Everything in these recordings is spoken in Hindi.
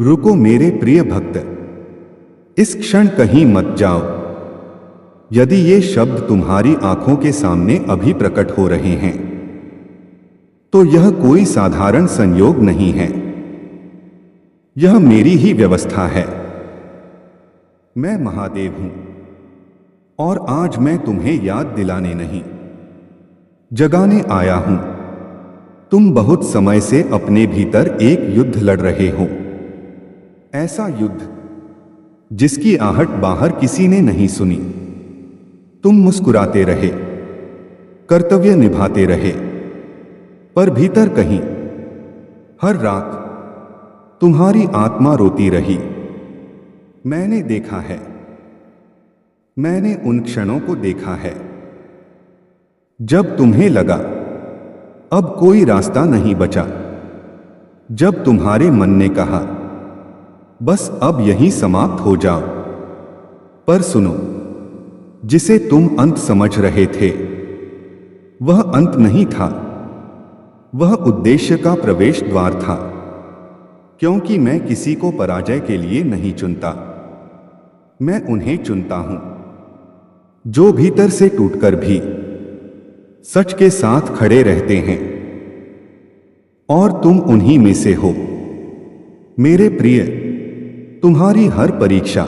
रुको मेरे प्रिय भक्त, इस क्षण कहीं मत जाओ। यदि ये शब्द तुम्हारी आंखों के सामने अभी प्रकट हो रहे हैं तो यह कोई साधारण संयोग नहीं है। यह मेरी ही व्यवस्था है। मैं महादेव हूं और आज मैं तुम्हें याद दिलाने नहीं, जगाने आया हूं। तुम बहुत समय से अपने भीतर एक युद्ध लड़ रहे हो, ऐसा युद्ध जिसकी आहट बाहर किसी ने नहीं सुनी। तुम मुस्कुराते रहे, कर्तव्य निभाते रहे, पर भीतर कहीं हर रात तुम्हारी आत्मा रोती रही। मैंने देखा है, मैंने उन क्षणों को देखा है जब तुम्हें लगा अब कोई रास्ता नहीं बचा, जब तुम्हारे मन ने कहा बस अब यहीं समाप्त हो जाओ। पर सुनो, जिसे तुम अंत समझ रहे थे वह अंत नहीं था, वह उद्देश्य का प्रवेश द्वार था। क्योंकि मैं किसी को पराजय के लिए नहीं चुनता, मैं उन्हें चुनता हूं जो भीतर से टूटकर भी सच के साथ खड़े रहते हैं। और तुम उन्हीं में से हो। मेरे प्रिय, तुम्हारी हर परीक्षा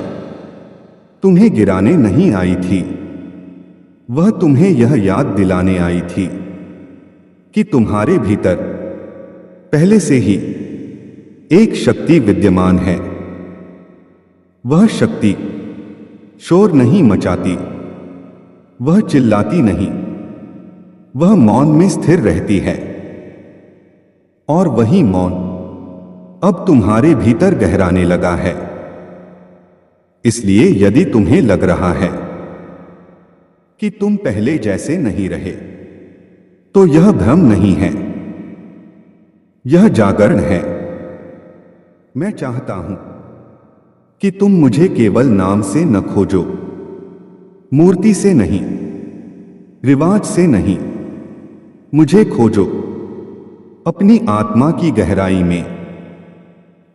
तुम्हें गिराने नहीं आई थी, वह तुम्हें यह याद दिलाने आई थी कि तुम्हारे भीतर पहले से ही एक शक्ति विद्यमान है। वह शक्ति शोर नहीं मचाती, वह चिल्लाती नहीं, वह मौन में स्थिर रहती है। और वही मौन अब तुम्हारे भीतर गहराने लगा है। इसलिए यदि तुम्हें लग रहा है कि तुम पहले जैसे नहीं रहे तो यह भ्रम नहीं है, यह जागरण है। मैं चाहता हूं कि तुम मुझे केवल नाम से न खोजो, मूर्ति से नहीं, रिवाज से नहीं, मुझे खोजो अपनी आत्मा की गहराई में।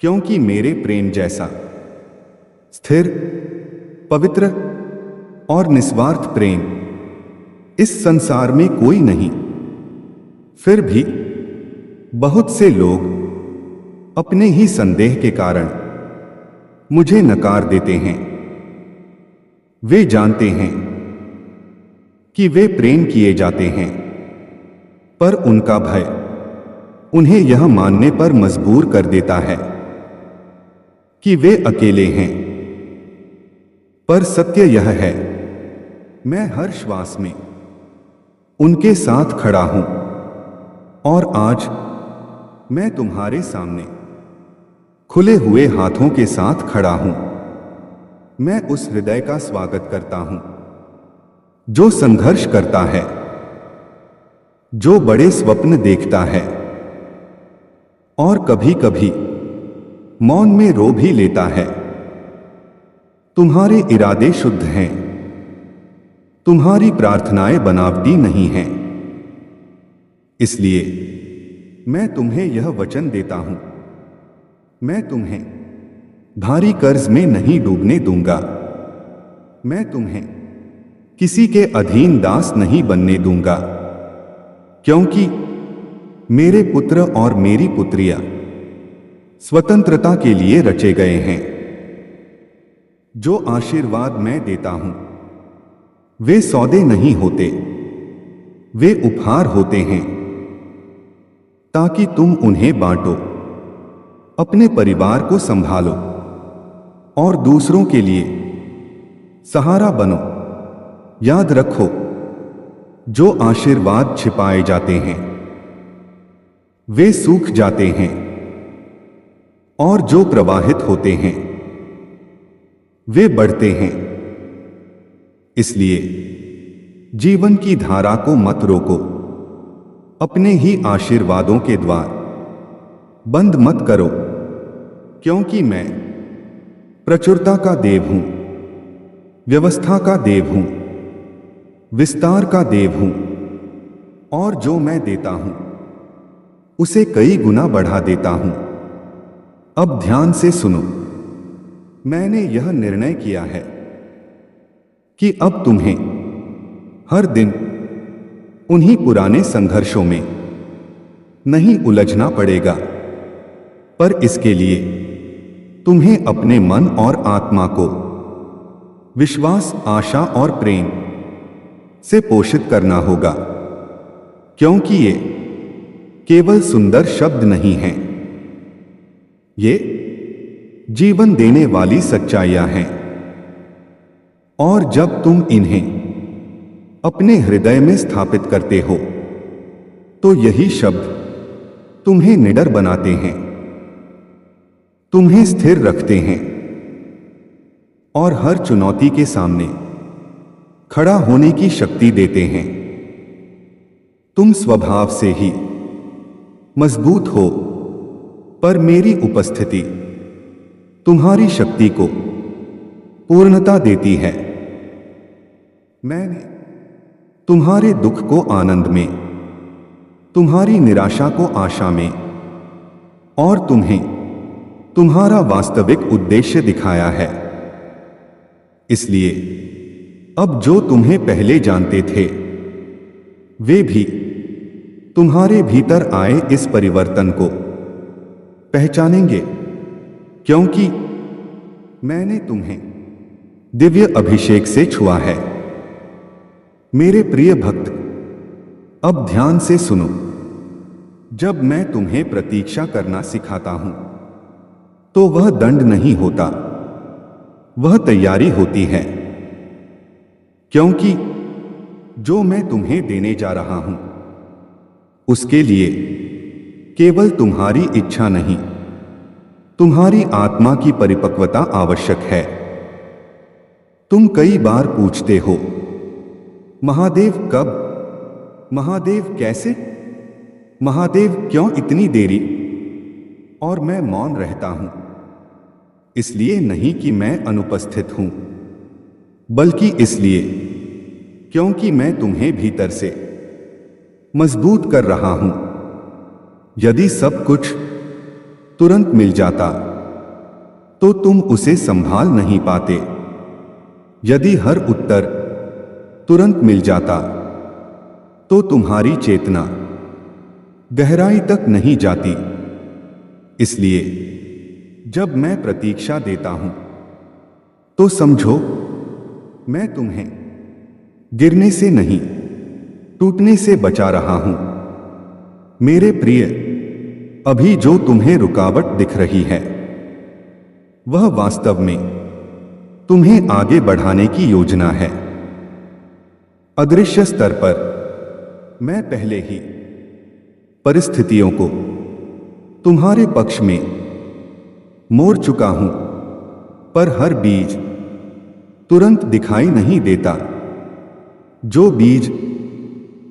क्योंकि मेरे प्रेम जैसा स्थिर, पवित्र और निस्वार्थ प्रेम इस संसार में कोई नहीं। फिर भी बहुत से लोग अपने ही संदेह के कारण मुझे नकार देते हैं। वे जानते हैं कि वे प्रेम किए जाते हैं, पर उनका भय उन्हें यह मानने पर मजबूर कर देता है कि वे अकेले हैं। पर सत्य यह है, मैं हर श्वास में उनके साथ खड़ा हूं। और आज मैं तुम्हारे सामने खुले हुए हाथों के साथ खड़ा हूं। मैं उस हृदय का स्वागत करता हूं जो संघर्ष करता है, जो बड़े स्वप्न देखता है और कभी कभी मौन में रो भी लेता है। तुम्हारे इरादे शुद्ध हैं, तुम्हारी प्रार्थनाएं बनावटी नहीं हैं। इसलिए मैं तुम्हें यह वचन देता हूं, मैं तुम्हें भारी कर्ज में नहीं डूबने दूंगा। मैं तुम्हें किसी के अधीन दास नहीं बनने दूंगा। क्योंकि मेरे पुत्र और मेरी पुत्रियां स्वतंत्रता के लिए रचे गए हैं। जो आशीर्वाद मैं देता हूं वे सौदे नहीं होते, वे उपहार होते हैं ताकि तुम उन्हें बांटो, अपने परिवार को संभालो और दूसरों के लिए सहारा बनो। याद रखो, जो आशीर्वाद छिपाए जाते हैं वे सूख जाते हैं और जो प्रवाहित होते हैं वे बढ़ते हैं। इसलिए जीवन की धारा को मत रोको, अपने ही आशीर्वादों के द्वार बंद मत करो। क्योंकि मैं प्रचुरता का देव हूं, व्यवस्था का देव हूं, विस्तार का देव हूं। और जो मैं देता हूं उसे कई गुना बढ़ा देता हूं। अब ध्यान से सुनो। मैंने यह निर्णय किया है कि अब तुम्हें हर दिन उन्हीं पुराने संघर्षों में नहीं उलझना पड़ेगा, पर इसके लिए तुम्हें अपने मन और आत्मा को विश्वास, आशा और प्रेम से पोषित करना होगा, क्योंकि ये केवल सुंदर शब्द नहीं हैं, ये जीवन देने वाली सच्चाइयां हैं। और जब तुम इन्हें अपने हृदय में स्थापित करते हो तो यही शब्द तुम्हें निडर बनाते हैं, तुम्हें स्थिर रखते हैं और हर चुनौती के सामने खड़ा होने की शक्ति देते हैं। तुम स्वभाव से ही मजबूत हो, पर मेरी उपस्थिति तुम्हारी शक्ति को पूर्णता देती है। मैंने तुम्हारे दुख को आनंद में, तुम्हारी निराशा को आशा में और तुम्हें तुम्हारा वास्तविक उद्देश्य दिखाया है। इसलिए अब जो तुम्हें पहले जानते थे वे भी तुम्हारे भीतर आए इस परिवर्तन को पहचानेंगे, क्योंकि मैंने तुम्हें दिव्य अभिषेक से छुआ है। मेरे प्रिय भक्त, अब ध्यान से सुनो। जब मैं तुम्हें प्रतीक्षा करना सिखाता हूं तो वह दंड नहीं होता, वह तैयारी होती है, क्योंकि जो मैं तुम्हें देने जा रहा हूं उसके लिए केवल तुम्हारी इच्छा नहीं, तुम्हारी आत्मा की परिपक्वता आवश्यक है। तुम कई बार पूछते हो, महादेव कब, महादेव कैसे, महादेव क्यों इतनी देरी? और मैं मौन रहता हूं, इसलिए नहीं कि मैं अनुपस्थित हूं, बल्कि इसलिए क्योंकि मैं तुम्हें भीतर से मजबूत कर रहा हूं। यदि सब कुछ तुरंत मिल जाता तो तुम उसे संभाल नहीं पाते। यदि हर उत्तर तुरंत मिल जाता तो तुम्हारी चेतना गहराई तक नहीं जाती। इसलिए जब मैं प्रतीक्षा देता हूं तो समझो मैं तुम्हें गिरने से नहीं, टूटने से बचा रहा हूं। मेरे प्रिय, अभी जो तुम्हें रुकावट दिख रही है वह वास्तव में तुम्हें आगे बढ़ाने की योजना है। अदृश्य स्तर पर मैं पहले ही परिस्थितियों को तुम्हारे पक्ष में मोड़ चुका हूं, पर हर बीज तुरंत दिखाई नहीं देता। जो बीज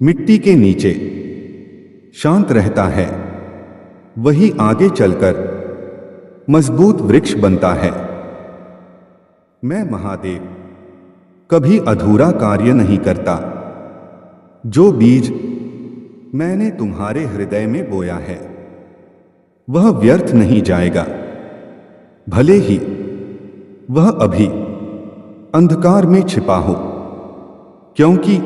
मिट्टी के नीचे शांत रहता है वही आगे चलकर मजबूत वृक्ष बनता है। मैं महादेव कभी अधूरा कार्य नहीं करता। जो बीज मैंने तुम्हारे हृदय में बोया है वह व्यर्थ नहीं जाएगा, भले ही वह अभी अंधकार में छिपा हो, क्योंकि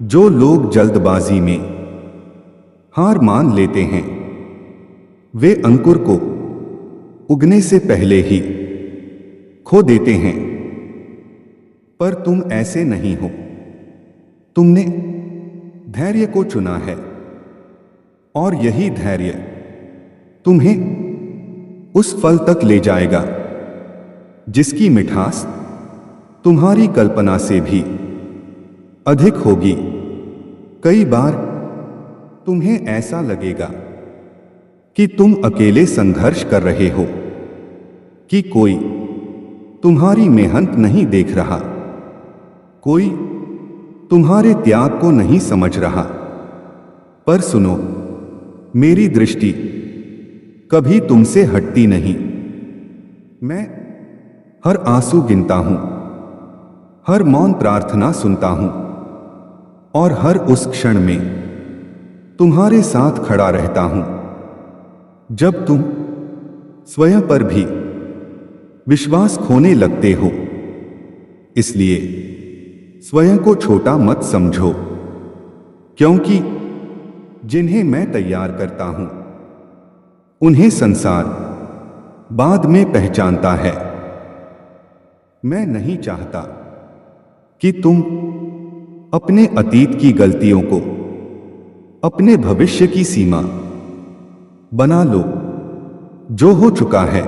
जो लोग जल्दबाजी में हार मान लेते हैं वे अंकुर को उगने से पहले ही खो देते हैं। पर तुम ऐसे नहीं हो। तुमने धैर्य को चुना है और यही धैर्य तुम्हें उस फल तक ले जाएगा जिसकी मिठास तुम्हारी कल्पना से भी अधिक होगी। कई बार तुम्हें ऐसा लगेगा कि तुम अकेले संघर्ष कर रहे हो, कि कोई तुम्हारी मेहनत नहीं देख रहा, कोई तुम्हारे त्याग को नहीं समझ रहा। पर सुनो, मेरी दृष्टि कभी तुमसे हटती नहीं। मैं हर आंसू गिनता हूं, हर मौन प्रार्थना सुनता हूं और हर उस क्षण में तुम्हारे साथ खड़ा रहता हूं जब तुम स्वयं पर भी विश्वास खोने लगते हो। इसलिए स्वयं को छोटा मत समझो, क्योंकि जिन्हें मैं तैयार करता हूं उन्हें संसार बाद में पहचानता है। मैं नहीं चाहता कि तुम अपने अतीत की गलतियों को अपने भविष्य की सीमा बना लो। जो हो चुका है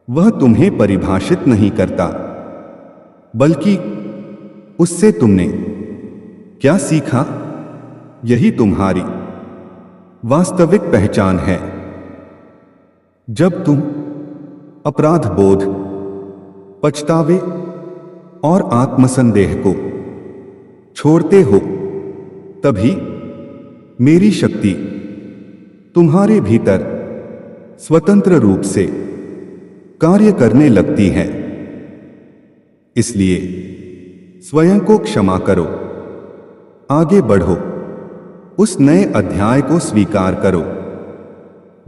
वह तुम्हें परिभाषित नहीं करता, बल्कि उससे तुमने क्या सीखा, यही तुम्हारी वास्तविक पहचान है। जब तुम अपराध बोध, पछतावे और आत्मसंदेह को छोड़ते हो, तभी मेरी शक्ति तुम्हारे भीतर स्वतंत्र रूप से कार्य करने लगती है। इसलिए स्वयं को क्षमा करो, आगे बढ़ो, उस नए अध्याय को स्वीकार करो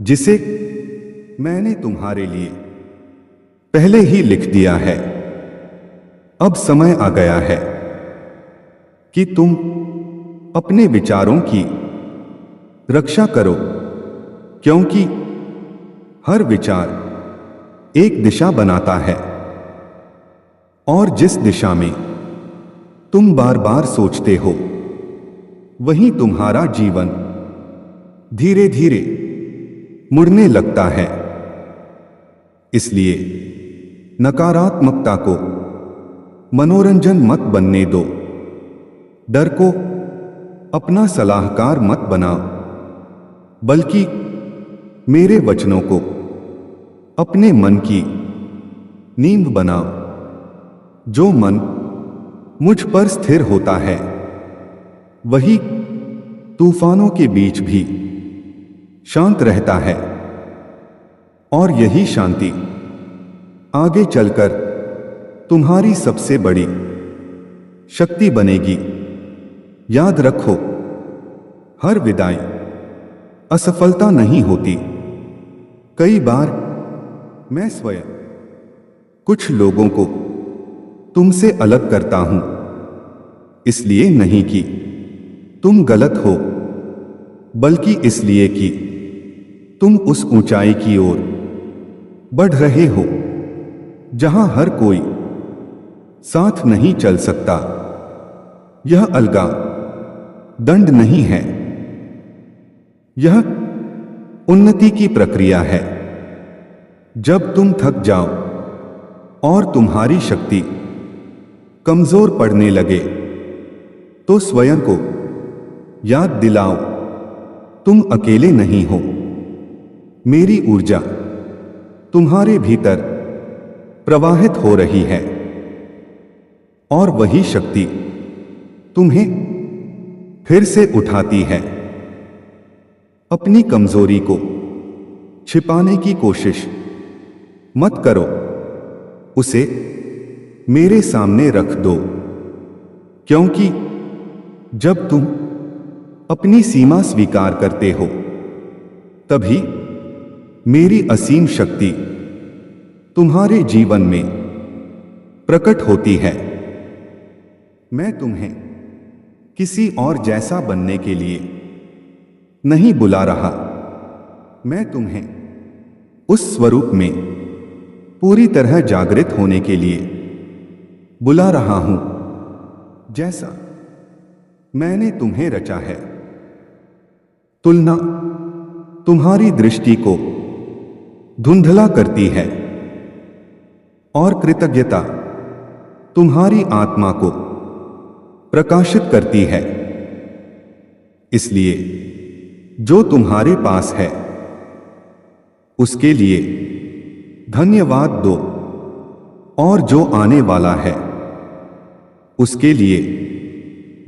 जिसे मैंने तुम्हारे लिए पहले ही लिख दिया है। अब समय आ गया है कि तुम अपने विचारों की रक्षा करो, क्योंकि हर विचार एक दिशा बनाता है और जिस दिशा में तुम बार बार सोचते हो वहीं तुम्हारा जीवन धीरे धीरे मुड़ने लगता है। इसलिए नकारात्मकता को मनोरंजन मत बनने दो, डर को अपना सलाहकार मत बनाओ, बल्कि मेरे वचनों को अपने मन की नींव बनाओ। जो मन मुझ पर स्थिर होता है वही तूफानों के बीच भी शांत रहता है, और यही शांति आगे चलकर तुम्हारी सबसे बड़ी शक्ति बनेगी। याद रखो, हर विदाई असफलता नहीं होती। कई बार मैं स्वयं कुछ लोगों को तुमसे अलग करता हूं, इसलिए नहीं कि तुम गलत हो, बल्कि इसलिए कि तुम उस ऊंचाई की ओर बढ़ रहे हो जहां हर कोई साथ नहीं चल सकता। यह अलगा दंड नहीं है, यह उन्नति की प्रक्रिया है। जब तुम थक जाओ और तुम्हारी शक्ति कमजोर पड़ने लगे, तो स्वयं को याद दिलाओ, तुम अकेले नहीं हो। मेरी ऊर्जा तुम्हारे भीतर प्रवाहित हो रही है, और वही शक्ति तुम्हें फिर से उठाती है। अपनी कमजोरी को छिपाने की कोशिश मत करो, उसे मेरे सामने रख दो, क्योंकि जब तुम अपनी सीमा स्वीकार करते हो, तभी मेरी असीम शक्ति तुम्हारे जीवन में प्रकट होती है। मैं तुम्हें किसी और जैसा बनने के लिए नहीं बुला रहा, मैं तुम्हें उस स्वरूप में पूरी तरह जागृत होने के लिए बुला रहा हूं जैसा मैंने तुम्हें रचा है। तुलना तुम्हारी दृष्टि को धुंधला करती है, और कृतज्ञता तुम्हारी आत्मा को प्रकाशित करती है। इसलिए जो तुम्हारे पास है उसके लिए धन्यवाद दो, और जो आने वाला है उसके लिए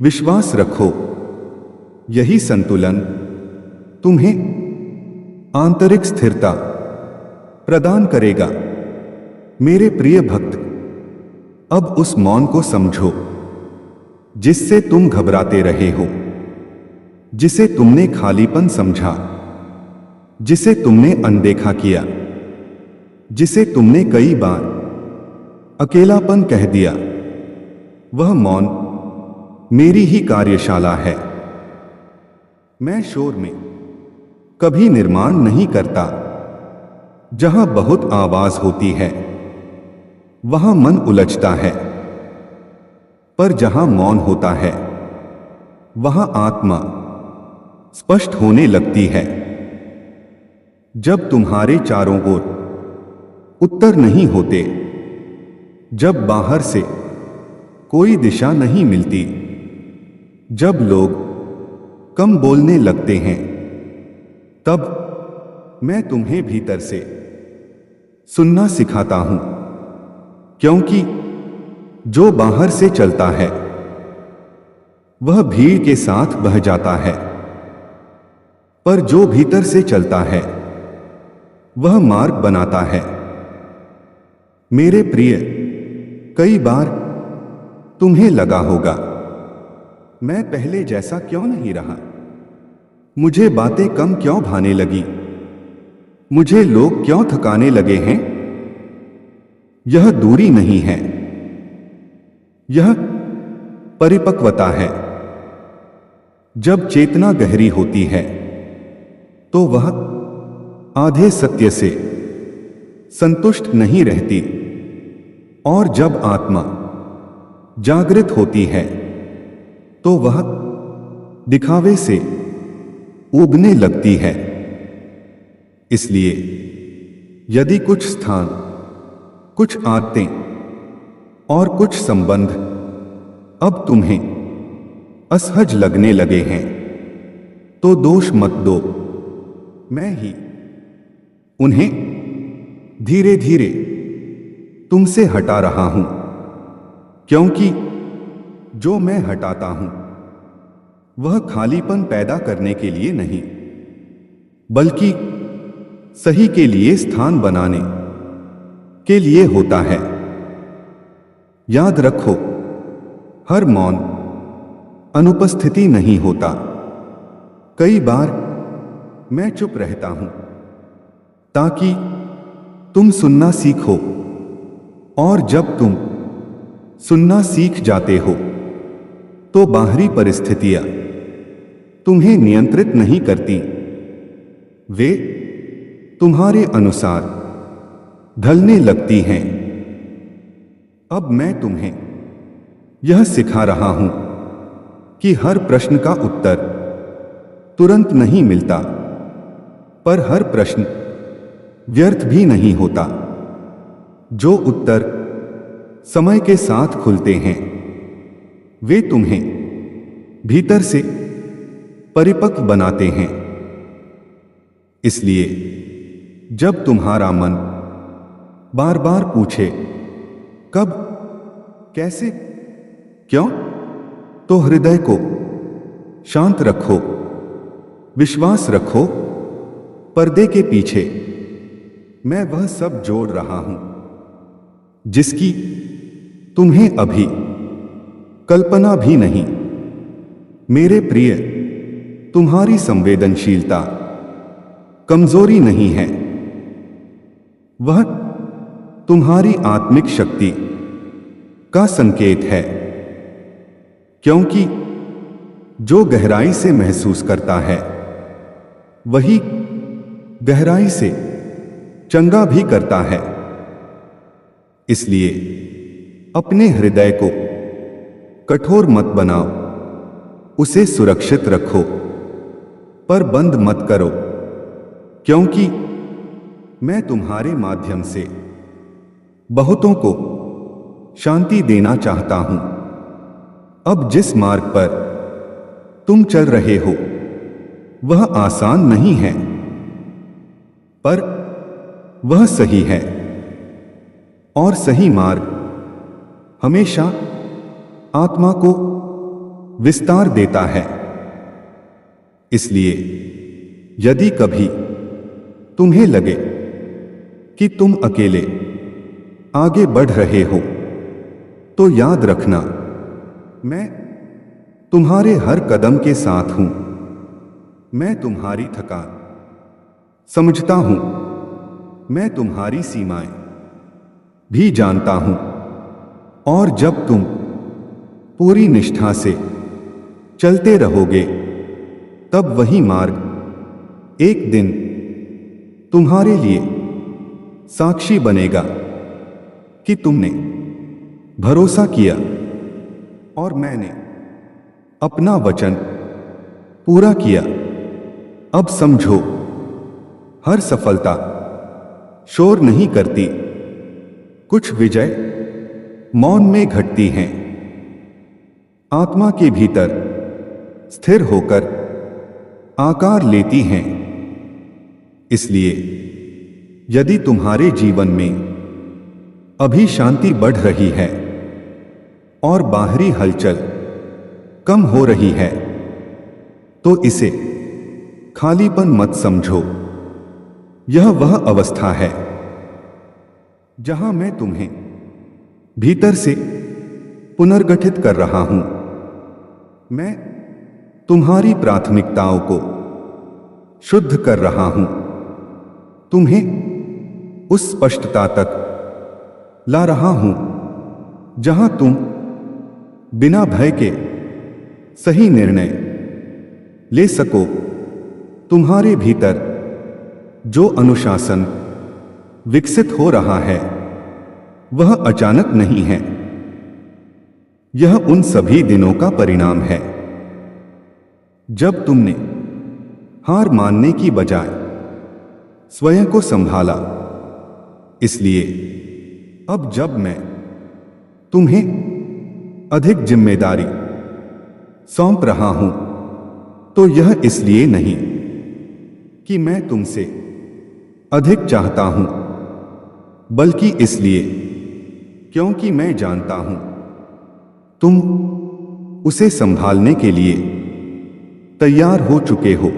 विश्वास रखो। यही संतुलन तुम्हें आंतरिक स्थिरता प्रदान करेगा। मेरे प्रिय भक्त, अब उस मौन को समझो जिससे तुम घबराते रहे हो, जिसे तुमने खालीपन समझा। जिसे तुमने अनदेखा किया, जिसे तुमने कई बार अकेलापन कह दिया, वह मौन मेरी ही कार्यशाला है। मैं शोर में कभी निर्माण नहीं करता। जहां बहुत आवाज होती है वहां मन उलझता है, पर जहां मौन होता है वहां आत्मा स्पष्ट होने लगती है। जब तुम्हारे चारों ओर उत्तर नहीं होते, जब बाहर से कोई दिशा नहीं मिलती, जब लोग कम बोलने लगते हैं, तब मैं तुम्हें भीतर से सुनना सिखाता हूं। क्योंकि जो बाहर से चलता है वह भीड़ के साथ बह जाता है, पर जो भीतर से चलता है वह मार्ग बनाता है। मेरे प्रिय, कई बार तुम्हें लगा होगा, मैं पहले जैसा क्यों नहीं रहा? मुझे बातें कम क्यों भाने लगी? मुझे लोग क्यों थकाने लगे हैं? यह दूरी नहीं है, यह परिपक्वता है। जब चेतना गहरी होती है तो वह आधे सत्य से संतुष्ट नहीं रहती, और जब आत्मा जागृत होती है तो वह दिखावे से उगने लगती है। इसलिए यदि कुछ स्थान, कुछ आदतें और कुछ संबंध अब तुम्हें असहज लगने लगे हैं, तो दोष मत दो। मैं ही उन्हें धीरे धीरे तुमसे हटा रहा हूं, क्योंकि जो मैं हटाता हूं वह खालीपन पैदा करने के लिए नहीं, बल्कि सही के लिए स्थान बनाने के लिए होता है। याद रखो, हर मौन अनुपस्थिति नहीं होता। कई बार मैं चुप रहता हूं ताकि तुम सुनना सीखो, और जब तुम सुनना सीख जाते हो तो बाहरी परिस्थितियां तुम्हें नियंत्रित नहीं करती, वे तुम्हारे अनुसार ढलने लगती हैं। अब मैं तुम्हें यह सिखा रहा हूं कि हर प्रश्न का उत्तर तुरंत नहीं मिलता, पर हर प्रश्न व्यर्थ भी नहीं होता। जो उत्तर समय के साथ खुलते हैं वे तुम्हें भीतर से परिपक्व बनाते हैं। इसलिए जब तुम्हारा मन बार बार पूछे कब, कैसे, क्यों, तो हृदय को शांत रखो, विश्वास रखो, पर्दे के पीछे मैं वह सब जोड़ रहा हूं जिसकी तुम्हें अभी कल्पना भी नहीं। मेरे प्रिय, तुम्हारी संवेदनशीलता कमजोरी नहीं है, वह तुम्हारी आत्मिक शक्ति का संकेत है। क्योंकि जो गहराई से महसूस करता है वही गहराई से चंगा भी करता है। इसलिए अपने हृदय को कठोर मत बनाओ, उसे सुरक्षित रखो, पर बंद मत करो, क्योंकि मैं तुम्हारे माध्यम से बहुतों को शांति देना चाहता हूं। अब जिस मार्ग पर तुम चल रहे हो वह आसान नहीं है, पर वह सही है, और सही मार्ग हमेशा आत्मा को विस्तार देता है। इसलिए यदि कभी तुम्हें लगे कि तुम अकेले आगे बढ़ रहे हो, तो याद रखना, मैं तुम्हारे हर कदम के साथ हूं। मैं तुम्हारी थकान समझता हूं, मैं तुम्हारी सीमाएं भी जानता हूं। और जब तुम पूरी निष्ठा से चलते रहोगे, तब वही मार्ग एक दिन तुम्हारे लिए साक्षी बनेगा कि तुमने भरोसा किया और मैंने अपना वचन पूरा किया। अब समझो, हर सफलता शोर नहीं करती। कुछ विजय मौन में घटती हैं, आत्मा के भीतर स्थिर होकर आकार लेती हैं। इसलिए यदि तुम्हारे जीवन में अभी शांति बढ़ रही है और बाहरी हलचल कम हो रही है, तो इसे खालीपन मत समझो। यह वह अवस्था है जहां मैं तुम्हें भीतर से पुनर्गठित कर रहा हूं। मैं तुम्हारी प्राथमिकताओं को शुद्ध कर रहा हूं, तुम्हें उस स्पष्टता तक ला रहा हूं जहां तुम बिना भय के सही निर्णय ले सको। तुम्हारे भीतर जो अनुशासन विकसित हो रहा है, वह अचानक नहीं है। यह उन सभी दिनों का परिणाम है जब तुमने हार मानने की बजाय स्वयं को संभाला। इसलिए अब जब मैं तुम्हें अधिक जिम्मेदारी सौंप रहा हूं, तो यह इसलिए नहीं कि मैं तुमसे अधिक चाहता हूं, बल्कि इसलिए क्योंकि मैं जानता हूं तुम उसे संभालने के लिए तैयार हो चुके हो।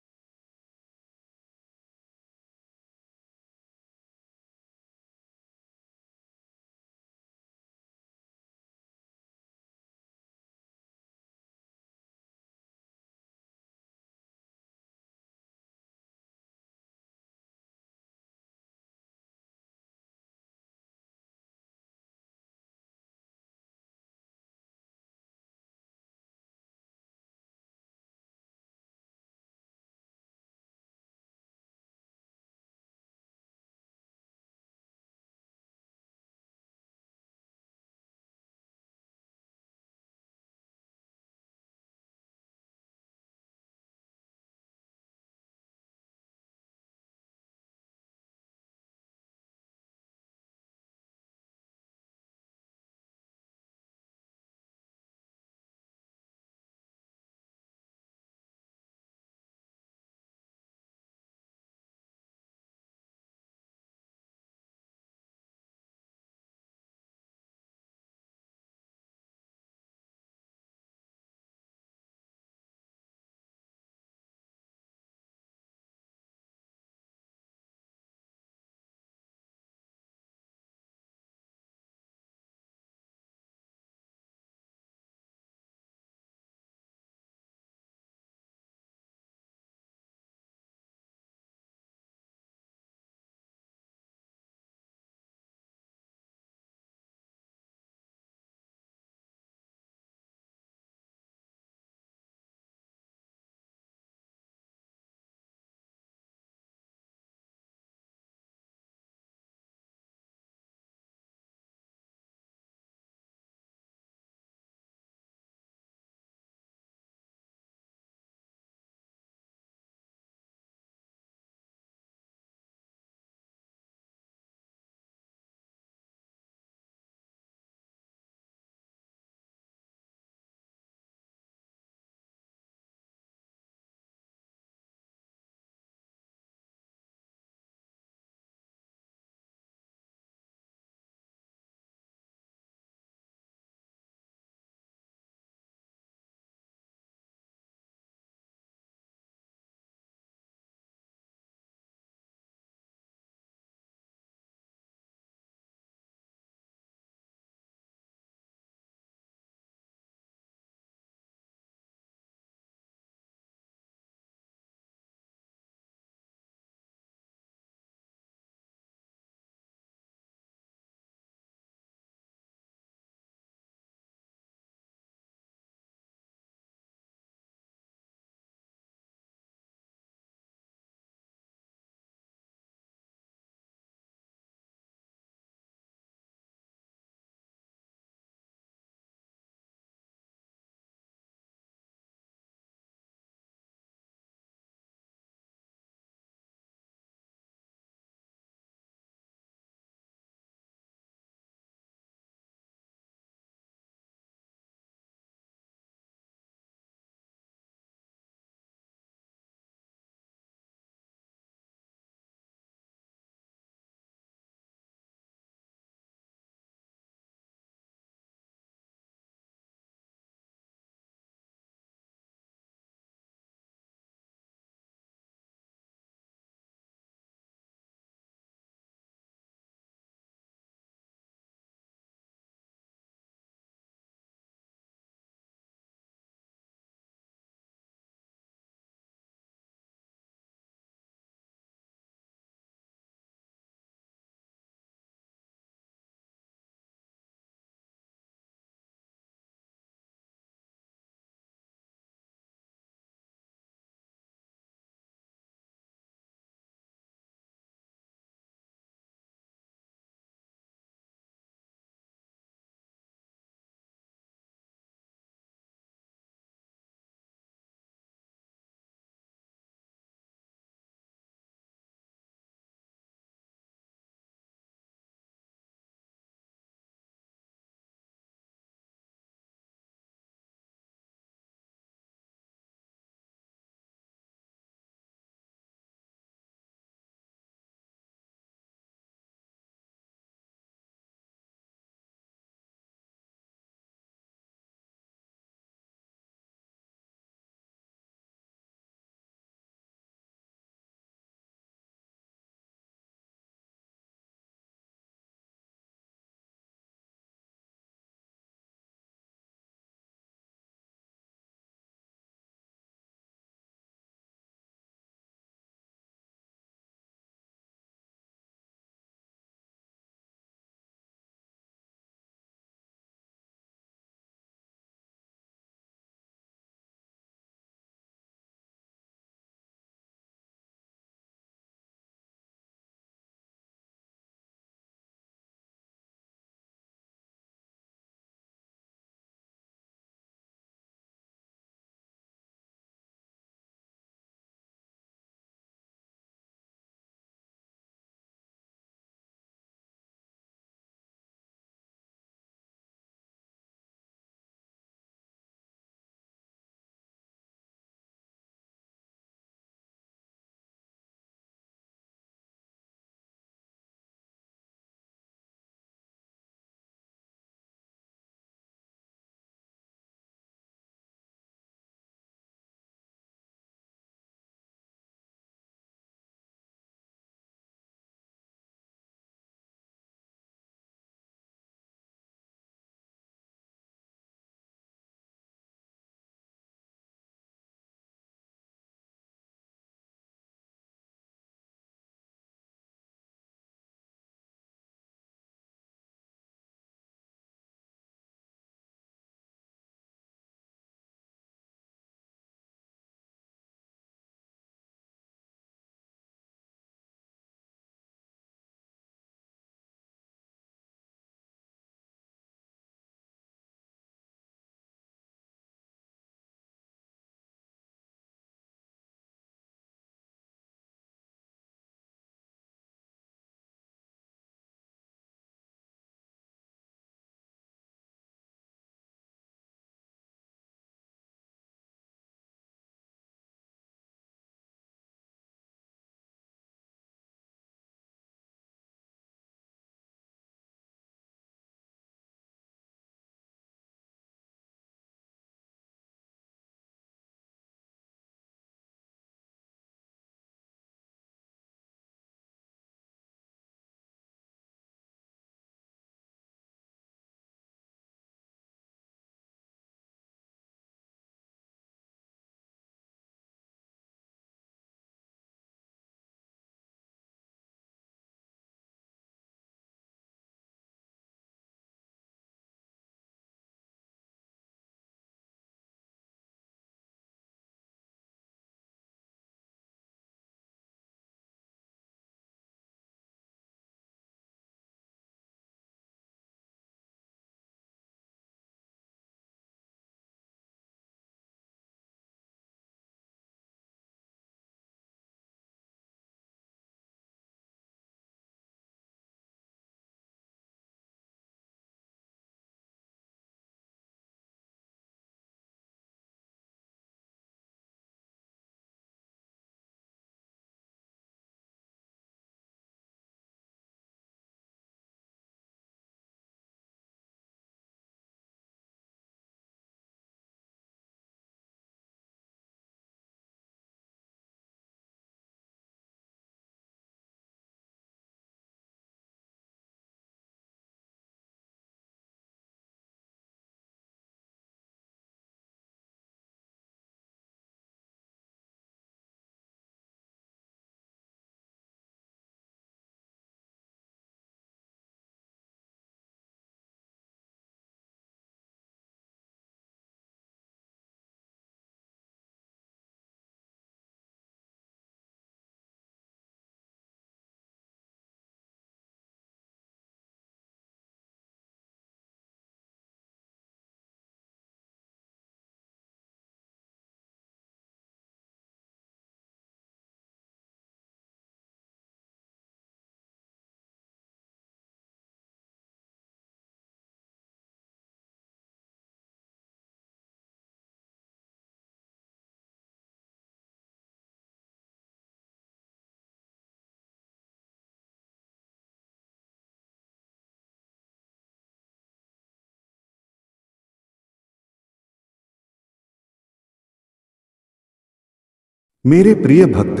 मेरे प्रिय भक्त,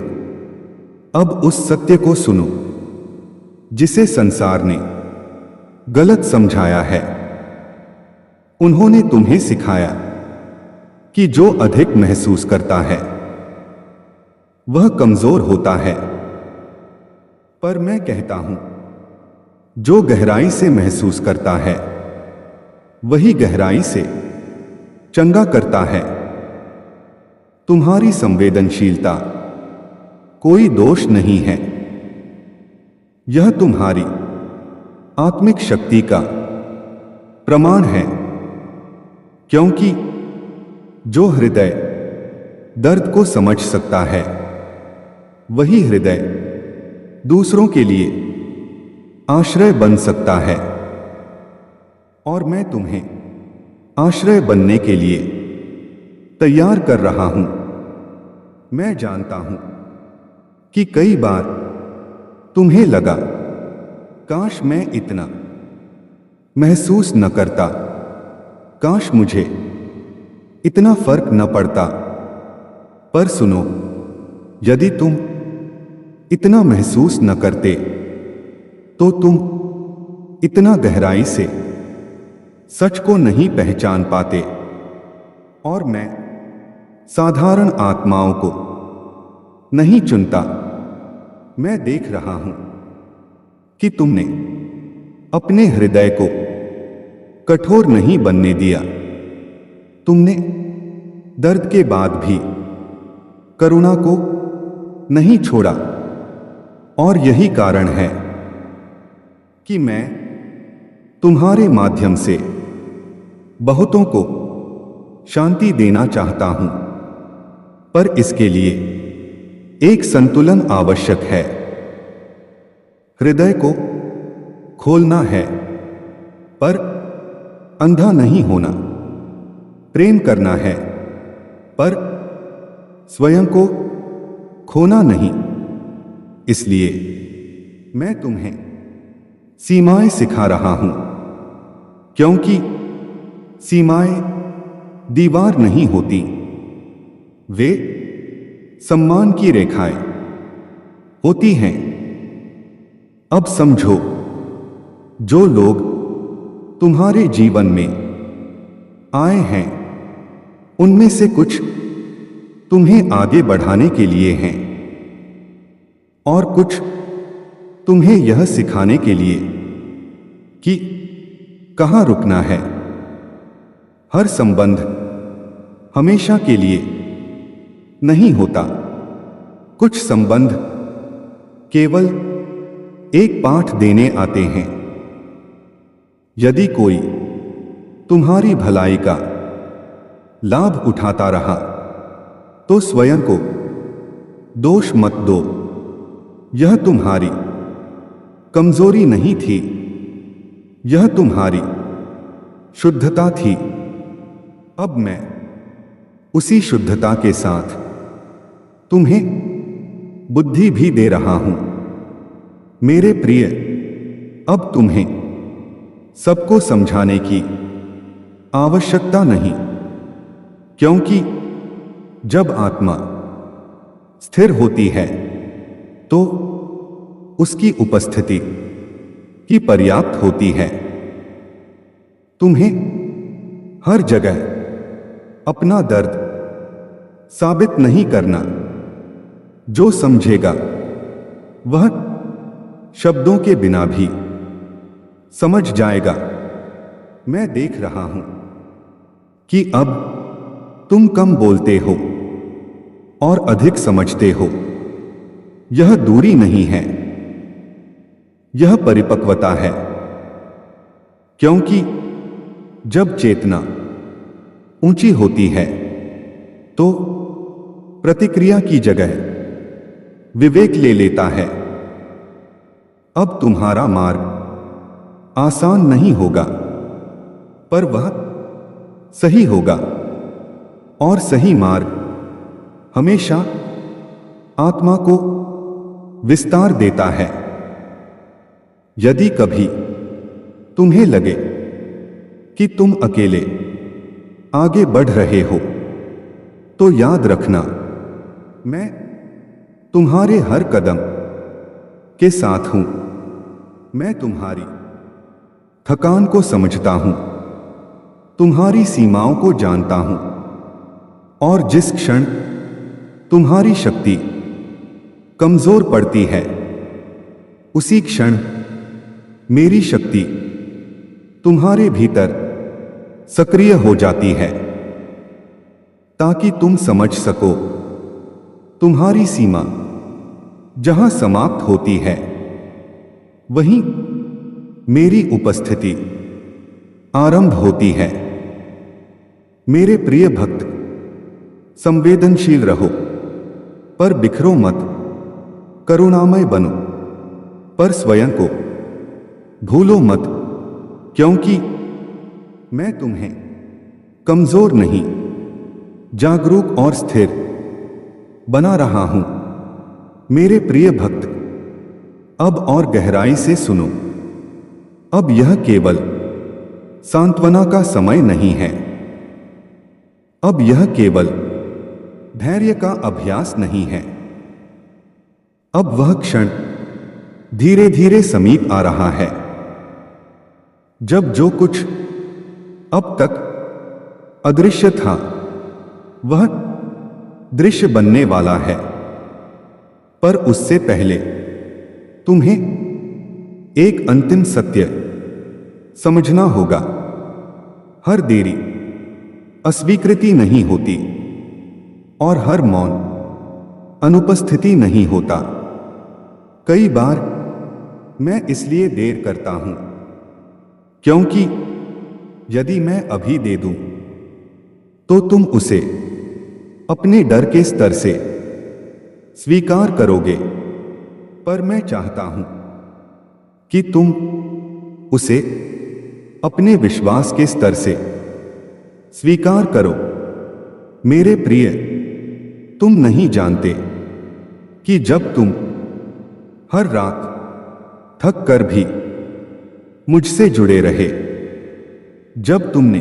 अब उस सत्य को सुनो जिसे संसार ने गलत समझाया है। उन्होंने तुम्हें सिखाया कि जो अधिक महसूस करता है वह कमजोर होता है, पर मैं कहता हूं जो गहराई से महसूस करता है वही गहराई से चंगा करता है। तुम्हारी संवेदनशीलता कोई दोष नहीं है, यह तुम्हारी आत्मिक शक्ति का प्रमाण है, क्योंकि जो हृदय दर्द को समझ सकता है वही हृदय दूसरों के लिए आश्रय बन सकता है। और मैं तुम्हें आश्रय बनने के लिए तैयार कर रहा हूं। मैं जानता हूं कि कई बार तुम्हें लगा काश मैं इतना महसूस न करता, काश मुझे इतना फर्क न पड़ता। पर सुनो, यदि तुम इतना महसूस न करते तो तुम इतना गहराई से सच को नहीं पहचान पाते। और मैं साधारण आत्माओं को नहीं चुनता। मैं देख रहा हूं कि तुमने अपने हृदय को कठोर नहीं बनने दिया। तुमने दर्द के बाद भी करुणा को नहीं छोड़ा। और यही कारण है कि मैं तुम्हारे माध्यम से बहुतों को शांति देना चाहता हूं। पर इसके लिए एक संतुलन आवश्यक है। हृदय को खोलना है, पर अंधा नहीं होना। प्रेम करना है, पर स्वयं को खोना नहीं। इसलिए मैं तुम्हें सीमाएं सिखा रहा हूं, क्योंकि सीमाएं दीवार नहीं होती, वे सम्मान की रेखाएं होती हैं। अब समझो, जो लोग तुम्हारे जीवन में आए हैं उनमें से कुछ तुम्हें आगे बढ़ाने के लिए हैं और कुछ तुम्हें यह सिखाने के लिए कि कहां रुकना है। हर संबंध हमेशा के लिए नहीं होता। कुछ संबंध केवल एक पाठ देने आते हैं। यदि कोई तुम्हारी भलाई का लाभ उठाता रहा तो स्वयं को दोष मत दो। यह तुम्हारी कमजोरी नहीं थी, यह तुम्हारी शुद्धता थी। अब मैं उसी शुद्धता के साथ तुम्हें बुद्धि भी दे रहा हूं। मेरे प्रिय, अब तुम्हें सबको समझाने की आवश्यकता नहीं, क्योंकि जब आत्मा स्थिर होती है तो उसकी उपस्थिति ही पर्याप्त होती है। तुम्हें हर जगह अपना दर्द साबित नहीं करना। जो समझेगा वह शब्दों के बिना भी समझ जाएगा। मैं देख रहा हूं कि अब तुम कम बोलते हो और अधिक समझते हो। यह दूरी नहीं है, यह परिपक्वता है। क्योंकि जब चेतना ऊंची होती है तो प्रतिक्रिया की जगह विवेक ले लेता है। अब तुम्हारा मार्ग आसान नहीं होगा, पर वह सही होगा। और सही मार्ग हमेशा आत्मा को विस्तार देता है। यदि कभी तुम्हें लगे कि तुम अकेले आगे बढ़ रहे हो तो याद रखना मैं तुम्हारे हर कदम के साथ हूं। मैं तुम्हारी थकान को समझता हूं, तुम्हारी सीमाओं को जानता हूं, और जिस क्षण तुम्हारी शक्ति कमजोर पड़ती है, उसी क्षण मेरी शक्ति तुम्हारे भीतर सक्रिय हो जाती है, ताकि तुम समझ सको तुम्हारी सीमा जहां समाप्त होती है, वहीं मेरी उपस्थिति आरंभ होती है। मेरे प्रिय भक्त, संवेदनशील रहो, पर बिखरो मत। करुणामय बनो, पर स्वयं को भूलो मत, क्योंकि मैं तुम्हें कमजोर नहीं, जागरूक और स्थिर बना रहा हूं। मेरे प्रिय भक्त, अब और गहराई से सुनो। अब यह केवल सांत्वना का समय नहीं है। अब यह केवल धैर्य का अभ्यास नहीं है। अब वह क्षण धीरे धीरे समीप आ रहा है, जब जो कुछ अब तक अदृश्य था, वह दृश्य बनने वाला है। पर उससे पहले तुम्हें एक अंतिम सत्य समझना होगा। हर देरी अस्वीकृति नहीं होती, और हर मौन अनुपस्थिति नहीं होता। कई बार मैं इसलिए देर करता हूं, क्योंकि यदि मैं अभी दे दूं, तो तुम उसे अपने डर के स्तर से स्वीकार करोगे। पर मैं चाहता हूं कि तुम उसे अपने विश्वास के स्तर से स्वीकार करो। मेरे प्रिय, तुम नहीं जानते कि जब तुम हर रात थक कर भी मुझसे जुड़े रहे, जब तुमने